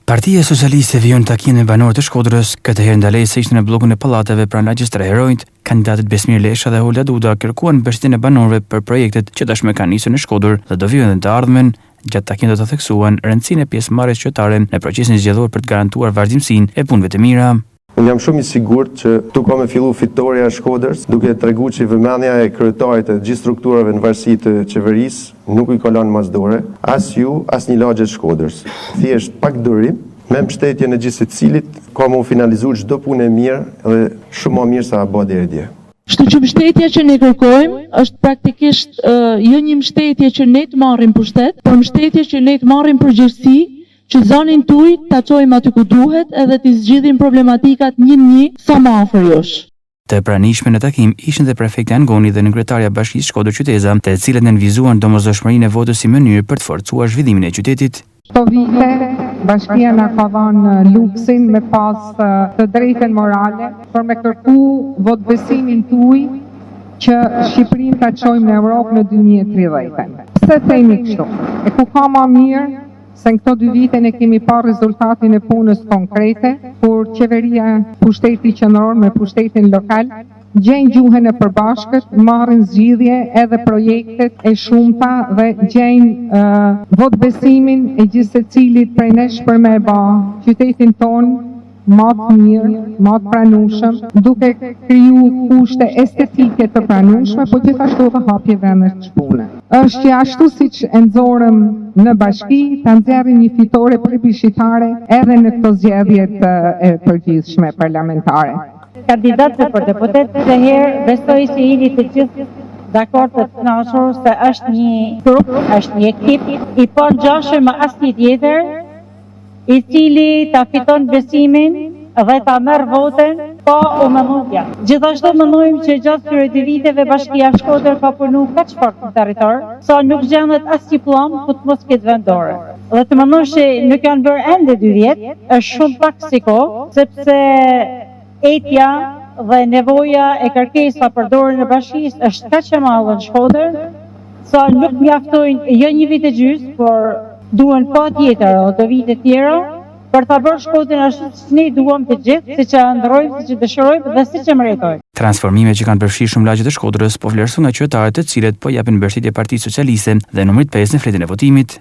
Partia Socialiste vijon takimin me banorët e Shkodrës, këtë herë ndalej se ishte në bllokun e pallateve pranë lagjes tre heronjt. Kandidatët Besmir Lesha dhe Holda Duda kërkuan mbështetjen e banorëve për projektet që tashmë kanë nisur në Shkodër dhe do vijnë në të ardhmen. Gjatë takimit do të theksuan rëndësinë e pjesëmarrjes qytetare në procesin zgjedhor për të garantuar vazhdimsinë e punëve të mira. Unë jam shumë i sigurt që tu ka me fillu fitoria e Shkodrës, duke treguar që vëmendja e kryetarit të gjithë strukturave në varësi të qeverisë nuk i ka lënë masdore, as ju, as një lagje të Shkodrës. Thjesht pak durim, me mbështetjen e gjithë secilit, ka më finalizuar çdo punë e mirë dhe shumë më mirë se a bë deri dje. Kështu që mbështetja që ne kërkojmë është praktikisht jo një mbështetje që ne të marrim pushtet, por mbështetje që ne të marrim përgjegjësi, që zonin tuaj ta çojmë aty ku duhet edhe të zgjidhim problematikat një sa më afër jush. Të pranishme në takim ishin dhe prefekti Angoni dhe nënkretarja Bashkisë Shkodër Qyteza, të cilët nënvizuan domosdoshmërinë e votës si mënyrë për të forcuar zhvillimin e qytetit. Këto vite, bashkia na ka dhënë luksin me pas të drejtën morale për me kërku votbesimin tuaj që Shqipërinë ta çojmë në Europë në 2030. Pse themi kështu? E ku ka më mirë se në këto 2 vite ne kemi parë rezultatin e punës konkrete, kur qeveria, pushteti qendror me pushtetin lokal gjejnë gjuhën e përbashkët, marrin zgjidhje edhe projektet e shumta dhe gjejnë votbesimin e gjithë secilit prej nesh për me ba qytetin ton më të mirë, më të pranueshëm, duke kriju kushte estetike të pranueshme, po gjithashtu dhe hapje vendet të pune. Është që ashtu siç e nxorëm në bashki, ta nxjerrim një fitore plebiscitare edhe në këto zgjedhjet e përgjithshme parlamentare. Kandidatët për deputet këtë herë besoj se jeni të gjithë dakord të kënaqur se është një grup, është një ekip i pangjashëm me asnjë tjetër, i cili ta fiton besimin dhe ta merr votën pa u menduar. Gjithashtu mendojmë që gjatë këtyre 2 viteve Bashkia Shkodër ka punuar kaq fort në territor, sa nuk gjendet asnjë plan ku të mos ketë vendore. Dhe të mendosh që nuk janë bërë ende 2 vjet, është shumë pak si kohë, sepse etja dhe nevoja e kërkesa për dorën e bashkisë është kaq e madhe në Shkodër, sa nuk mjaftojnë jo një vit e gjysmë, por duhen pa tjetër o 2 vite tjera për ta bërë Shkodrën ashtu siç ne duam të gjithë, siç e ëndrrojmë, siç e dëshirojmë dhe siç e meritojmë. Transformimet që kanë përfshirë shumë lagje të Shkodrës po vlerësuan nga qytetarët të cilët po japin mbështetje Partisë Socialiste dhe numrit 5 në fletin e votimit.